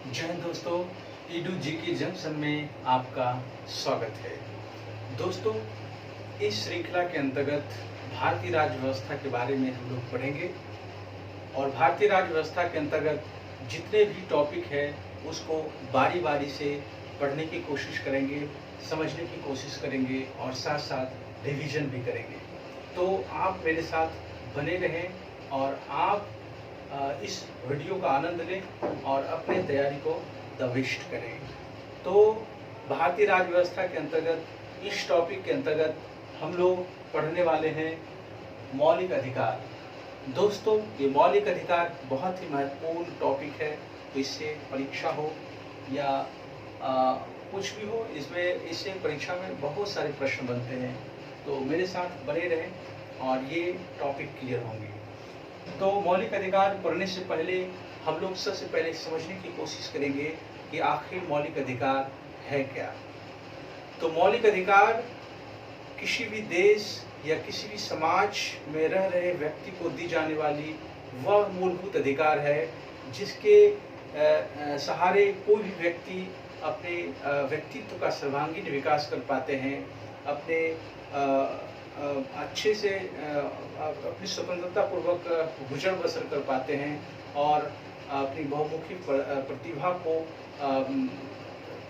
जय हिंद दोस्तों, ईडू जी की जंक्शन में आपका स्वागत है। दोस्तों, इस श्रृंखला के अंतर्गत भारतीय राज्य व्यवस्था के बारे में हम लोग पढ़ेंगे और भारतीय राज्य व्यवस्था के अंतर्गत जितने भी टॉपिक है उसको बारी बारी से पढ़ने की कोशिश करेंगे, समझने की कोशिश करेंगे और साथ साथ रिवीजन भी करेंगे। तो आप मेरे साथ बने रहें और आप इस वीडियो का आनंद लें और अपने तैयारी को दबिश करें। तो भारतीय राज्य व्यवस्था के अंतर्गत इस टॉपिक के अंतर्गत हम लोग पढ़ने वाले हैं मौलिक अधिकार। दोस्तों, ये मौलिक अधिकार बहुत ही महत्वपूर्ण टॉपिक है। तो इससे परीक्षा हो या कुछ भी हो, इससे परीक्षा में बहुत सारे प्रश्न बनते हैं। तो मेरे साथ बने रहें और ये टॉपिक क्लियर होंगे। तो मौलिक अधिकार पढ़ने से पहले हम लोग सबसे पहले समझने की कोशिश करेंगे कि आखिर मौलिक अधिकार है क्या। तो मौलिक अधिकार किसी भी देश या किसी भी समाज में रह रहे व्यक्ति को दी जाने वाली वह मूलभूत अधिकार है जिसके सहारे कोई भी व्यक्ति अपने व्यक्तित्व का सर्वांगीण विकास कर पाते हैं, अपने अच्छे से अपनी स्वतंत्रता पूर्वक गुजर बसर कर पाते हैं और अपनी बहुमुखी प्रतिभा को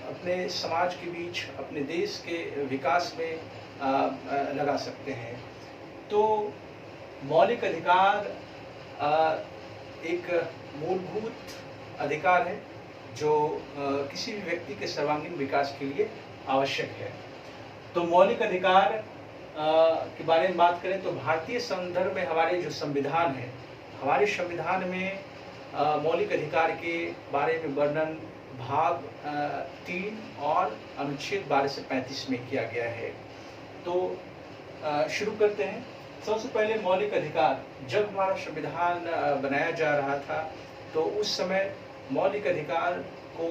अपने समाज के बीच, अपने देश के विकास में लगा सकते हैं। तो मौलिक अधिकार एक मूलभूत अधिकार है जो किसी भी व्यक्ति के सर्वांगीण विकास के लिए आवश्यक है। तो मौलिक अधिकार के बारे में बात करें तो भारतीय संदर्भ में हमारे जो संविधान है, हमारे संविधान में मौलिक अधिकार के बारे में वर्णन भाग 3 और अनुच्छेद 12 से 35 में किया गया है। तो शुरू करते हैं। सबसे पहले मौलिक अधिकार, जब हमारा संविधान बनाया जा रहा था तो उस समय मौलिक अधिकार को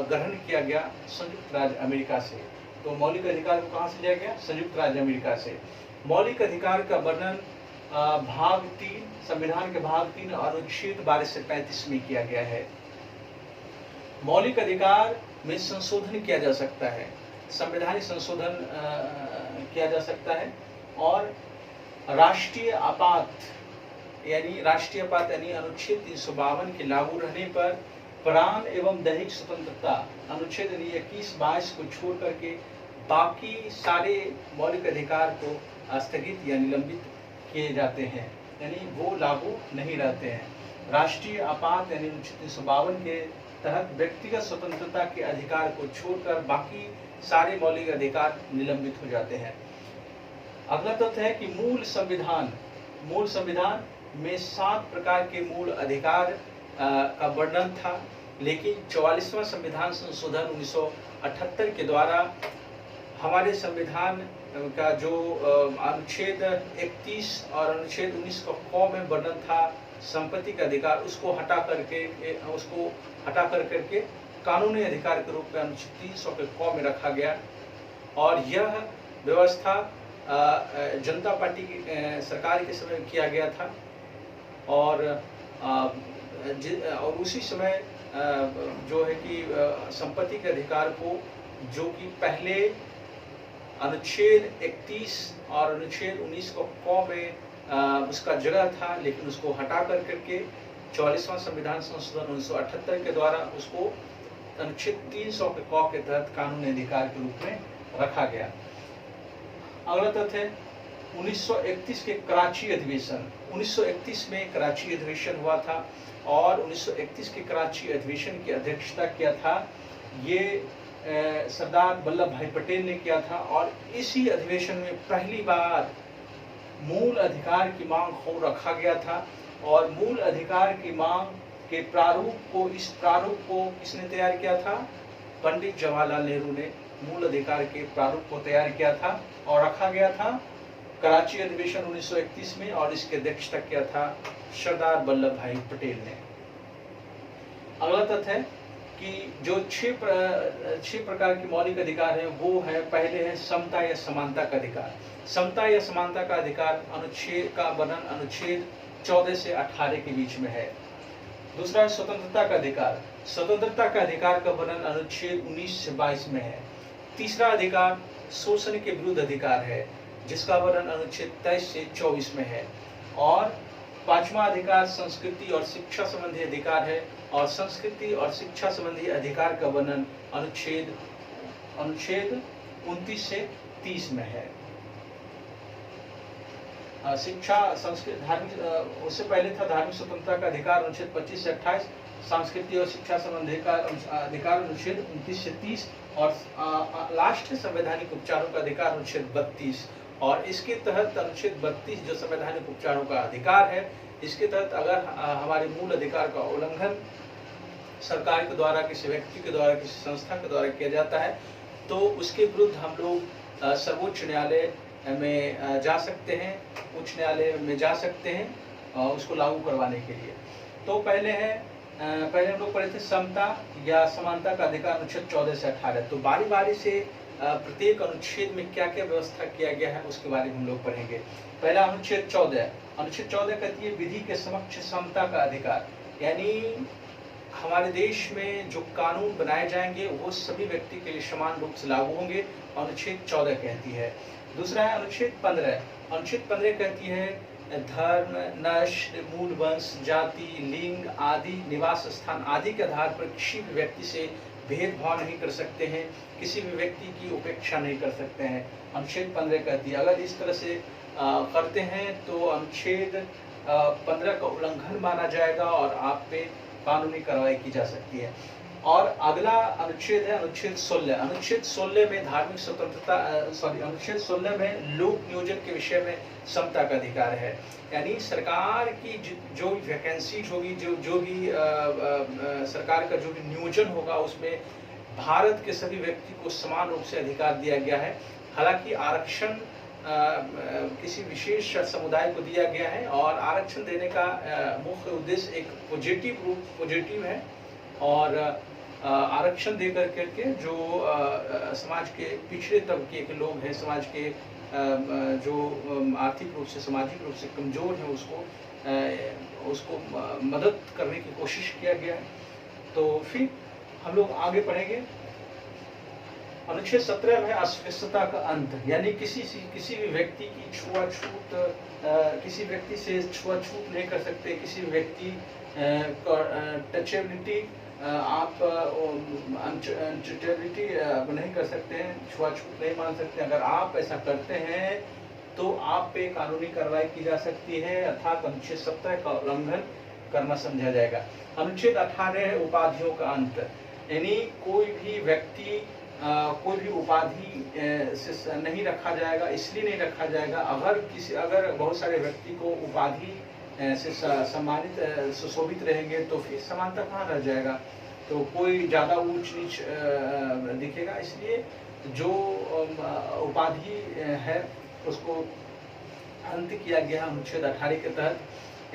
ग्रहण किया गया संयुक्त राज्य अमेरिका से। तो मौलिक अधिकार को कहाँ से लिया गया? संयुक्त राज्य अमेरिका से। मौलिक अधिकार का वर्णन भाग 3, संविधान के भाग 3 अनुच्छेद 12 से 35 में किया गया है। मौलिक अधिकार में संशोधन किया जा सकता है, संवैधानिक संशोधन किया जा सकता है और राष्ट्रीय आपात यानी अनुच्छेद 352 के लागू रहने पर प्राण एवं दैहिक स्वतंत्रता अनुच्छेद 21-22 को छोड़ करके बाकी सारे मौलिक अधिकार को स्थगित या निलंबित किए जाते हैं, यानी वो लागू नहीं रहते हैं। राष्ट्रीय आपात यानी अनुच्छेद 352 के तहत व्यक्तिगत स्वतंत्रता के अधिकार को छोड़कर बाकी सारे मौलिक अधिकार निलंबित हो जाते हैं। अगला तथ्य है कि मूल संविधान में 7 प्रकार के मूल अधिकार का वर्णन था, लेकिन 44वां संविधान संशोधन 1978 के द्वारा हमारे संविधान का जो अनुच्छेद 31 और अनुच्छेद 19 का क में वर्णन था संपत्ति का अधिकार, उसको हटा करके कानूनी अधिकार के रूप में अनुच्छेद 300 के क में रखा गया और यह व्यवस्था जनता पार्टी की सरकार के समय किया गया था और उसी समय जो है कि संपत्ति के अधिकार को, जो कि पहले अनुच्छेद 31 और अनुच्छेद 19 को क में उसका जगह था, लेकिन उसको हटा करके 44वां संविधान संशोधन 1978 के द्वारा उसको अनुच्छेद 300 के क के तहत कानूनी अधिकार के रूप में रखा गया। अगला तथ्य 1931 के कराची अधिवेशन, 1931 में कराची अधिवेशन हुआ था और 1931 के कराची अधिवेशन की अध्यक्षता किया था ये सरदार वल्लभ भाई पटेल ने किया था और इसी अधिवेशन में पहली बार मूल अधिकार की मांग को रखा गया था और मूल अधिकार की मांग के इस प्रारूप को किसने तैयार किया था? पंडित जवाहरलाल नेहरू ने मूल अधिकार के प्रारूप को तैयार किया था और रखा गया था कराची अधिवेशन 1931 में और इसकी अध्यक्षता किया था सरदार वल्लभ भाई पटेल ने। अगला तथ्य है कि जो 6 प्रकार के मौलिक अधिकार हैं वो है, पहले है समता या समानता का अधिकार। समता या समानता का अधिकार अनुच्छेद का वर्णन अनुच्छेद 14 से 18 के बीच में है। दूसरा है स्वतंत्रता का अधिकार। स्वतंत्रता का अधिकार का वर्णन अनुच्छेद 19 से 22 में है। तीसरा अधिकार शोषण के विरुद्ध अधिकार है, जिसका वर्णन अनुच्छेद 23 से 24 में है। और पांचवा अधिकार संस्कृति और शिक्षा संबंधी अधिकार है, और संस्कृति और शिक्षा संबंधी अधिकार का वर्णन अनुच्छेद 29 से 30 में है। शिक्षा संस्कृति धार्मिक, उससे पहले था धार्मिक स्वतंत्रता का अधिकार अनुच्छेद 25 से 28, सांस्कृतिक और शिक्षा संबंधी अधिकार अनुच्छेद 29 से 30, और लास्ट संवैधानिक उपचारों का अधिकार अनुच्छेद 32। और इसके तहत अनुच्छेद 32 जो संवैधानिक उपचारों का अधिकार है, इसके तहत अगर हमारे मूल अधिकार का उल्लंघन सरकार के द्वारा, किसी व्यक्ति के द्वारा, किसी संस्था के द्वारा किया जाता है, तो उसके विरुद्ध हम लोग सर्वोच्च न्यायालय में जा सकते हैं, उच्च न्यायालय में जा सकते हैं उसको लागू करवाने के लिए। तो पहले हम लोग पढ़े थे समता या समानता का अधिकार अनुच्छेद 14 से 18। तो बारी बारी से प्रत्येक अनुच्छेद में क्या क्या व्यवस्था किया गया है उसके बारे में हम लोग पढ़ेंगे। पहला अनुच्छेद 14। अनुच्छेद 14 कहती है विधि के समक्ष समता का अधिकार, यानी हमारे देश में जो कानून बनाए जाएंगे वो सभी व्यक्ति के लिए समान रूप से लागू होंगे, अनुच्छेद 14 कहती है। दूसरा है अनुच्छेद 15। अनुच्छेद 15 कहती है धर्म, नस्ल, मूल वंश, जाति, लिंग आदि, निवास स्थान आदि के आधार पर किसी भी व्यक्ति से भेदभाव नहीं कर सकते हैं, किसी भी व्यक्ति की उपेक्षा नहीं कर सकते हैं, अनुच्छेद 15 कहती है। अगर इस तरह से करते हैं तो अनुच्छेद 15 का उल्लंघन माना जाएगा और आप पे कानूनी कार्रवाई की जा सकती है। और अगला अनुच्छेद है अनुच्छेद 16। अनुच्छेद 16 में धार्मिक स्वतंत्रता अनुच्छेद 16 में लोक नियोजन के विषय में समता का अधिकार है, यानी सरकार की जो भी वैकेंसीज होगी, जो भी सरकार का जो भी नियोजन होगा, उसमें भारत के सभी व्यक्ति को समान रूप से अधिकार दिया गया है। हालांकि आरक्षण किसी विशेष समुदाय को दिया गया है, और आरक्षण देने का मुख्य उद्देश्य एक पॉजिटिव है, और आरक्षण दे करके जो समाज के पिछड़े तबके के लोग हैं, समाज के जो आर्थिक रूप से, सामाजिक रूप से कमजोर है, उसको मदद करने की कोशिश किया गया है। तो फिर हम लोग आगे पढ़ेंगे। अनुच्छेद 17 में अस्पृश्यता का अंत, यानी किसी भी व्यक्ति की छुआछूत, किसी व्यक्ति से छुआछूत नहीं कर सकते, किसी भी व्यक्ति टचेबिलिटी आप अनटचेबिलिटी नहीं कर सकते हैं, छुआछूत नहीं मान सकते। अगर आप ऐसा करते हैं तो आप पे कानूनी कार्रवाई की जा सकती है, अर्थात अनुच्छेद 17 का उल्लंघन करना समझा जाएगा। अनुच्छेद 18 है उपाधियों का अंत, यानी कोई भी व्यक्ति कोई भी उपाधि से नहीं रखा जाएगा। इसलिए नहीं रखा जाएगा, अगर बहुत सारे व्यक्ति को उपाधि से सम्मानित सुशोभित रहेंगे तो फिर समानता कहाँ रह जाएगा, तो कोई ज़्यादा ऊंच नीच दिखेगा। इसलिए जो उपाधि है उसको अंत किया गया अनुच्छेद 18 के तहत,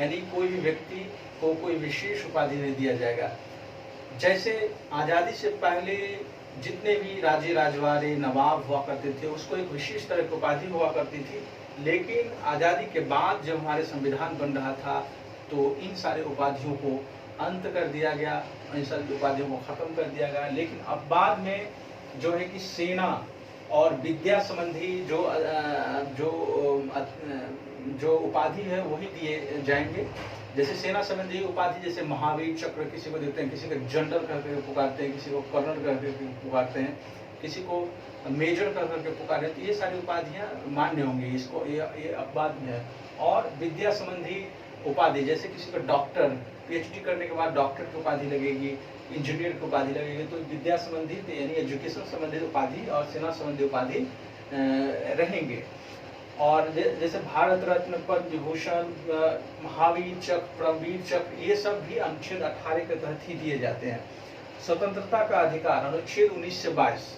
यानी कोई भी व्यक्ति को कोई विशेष उपाधि नहीं दिया जाएगा। जैसे आज़ादी से पहले जितने भी राजे राजवाड़े नवाब हुआ करते थे, उसको एक विशेष तरह की उपाधि हुआ करती थी, लेकिन आज़ादी के बाद जब हमारे संविधान बन रहा था तो इन सारे उपाधियों को अंत कर दिया गया, इन सारी उपाधियों को ख़त्म कर दिया गया। लेकिन अब बाद में जो है कि सेना और विद्या संबंधी जो उपाधि है वही दिए जाएंगे। जैसे सेना संबंधी उपाधि, जैसे महावीर चक्र किसी को देते हैं, किसी को जनरल करके पुकारते हैं, किसी को कर्नल करके पुकारते हैं, किसी को मेजर करके पुकारते हैं। तो ये सारी उपाधियां मान्य होंगी, इसको ये अपवाद में है। और विद्या संबंधी उपाधि, जैसे किसी को डॉक्टर, पीएचडी करने के बाद डॉक्टर की उपाधि लगेगी, इंजीनियर की उपाधि लगेगी, तो विद्या संबंधित यानी एजुकेशन संबंधित उपाधि और सेना संबंधी उपाधि रहेंगे। और जैसे भारत रत्न, पद्म विभूषण, महावीर चक्र, परमवीर चक्र, ये सब भी अनुच्छेद 18 के तहत ही दिए जाते हैं। स्वतंत्रता का अधिकार अनुच्छेद 19 से 22।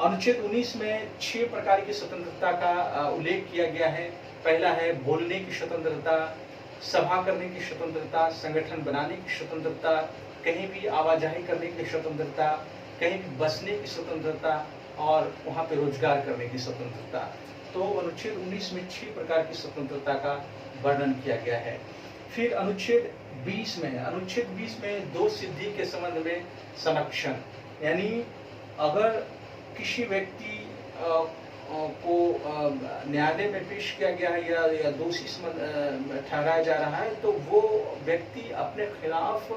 अनुच्छेद 19 में 6 प्रकार की स्वतंत्रता का उल्लेख किया गया है। पहला है बोलने की स्वतंत्रता, सभा करने की स्वतंत्रता, संगठन बनाने की स्वतंत्रता, कहीं भी आवाजाही करने की स्वतंत्रता, कहीं भी बसने की स्वतंत्रता, और वहाँ पे रोजगार करने की स्वतंत्रता। तो अनुच्छेद 19 में 6 प्रकार की स्वतंत्रता का वर्णन किया गया है। फिर अनुच्छेद 20 में है, अनुच्छेद 20 में दो सिद्धि के संबंध में संरक्षण, यानी अगर किसी व्यक्ति को न्यायालय में पेश किया गया है या दोषी ठहराया जा रहा है, तो वो व्यक्ति अपने खिलाफ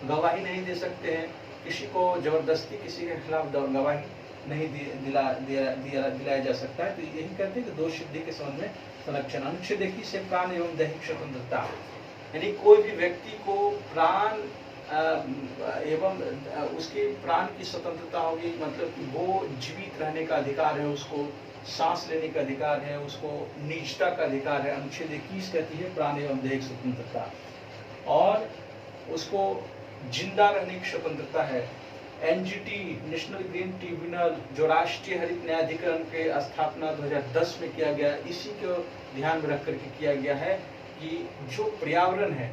गवाही नहीं दे सकते हैं। किसी को जबरदस्ती किसी के खिलाफ गवाही नहीं दिलाया जा सकता है। तो यही कहते हैं कि दो सिद्धि के संबंध में संरक्षण। अनुच्छेद 21 से प्राण एवं दैहिक स्वतंत्रता, यानी कोई भी व्यक्ति को प्राण एवं उसके प्राण की स्वतंत्रता होगी, मतलब कि वो जीवित रहने का अधिकार है, उसको सांस लेने का अधिकार है, उसको निजता का अधिकार है। अनुच्छेद 21 कहती है प्राण एवं दैहिक स्वतंत्रता। और उसको जिंदा रहने की स्वतंत्रता है। एनजीटी नेशनल ग्रीन ट्रिब्यूनल जो राष्ट्रीय हरित न्यायाधिकरण के स्थापना 2010 में किया गया, इसी को ध्यान में रख करके किया गया है कि जो पर्यावरण है,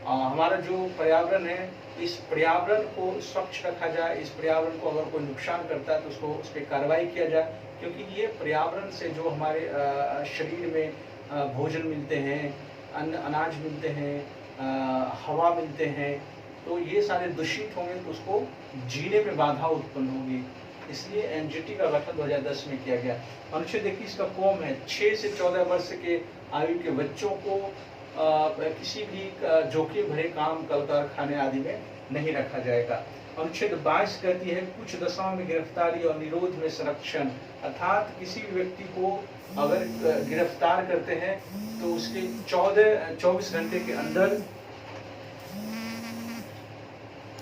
हमारा जो पर्यावरण है, इस पर्यावरण को स्वच्छ रखा जाए। इस पर्यावरण को अगर कोई नुकसान करता है तो उसको उस पर कार्रवाई किया जाए, क्योंकि ये पर्यावरण से जो हमारे शरीर में भोजन मिलते हैं, अनाज मिलते हैं, हवा मिलते हैं, तो ये सारे दूषित होंगे तो उसको जीने में बाधा उत्पन्न होगी। इसलिए एनजीटी का गठन 2010 में किया गया। अनुच्छेद 21 का कॉम है 6 से 14 वर्ष के आयु के बच्चों को किसी भी जोखिम भरे काम, कल कारखाने आदि में नहीं रखा जाएगा। अनुच्छेद 22 कहती है कुछ दशाओं में गिरफ्तारी और निरोध में संरक्षण, अर्थात किसी भी व्यक्ति को अगर गिरफ्तार करते हैं तो उसके 24 घंटे के अंदर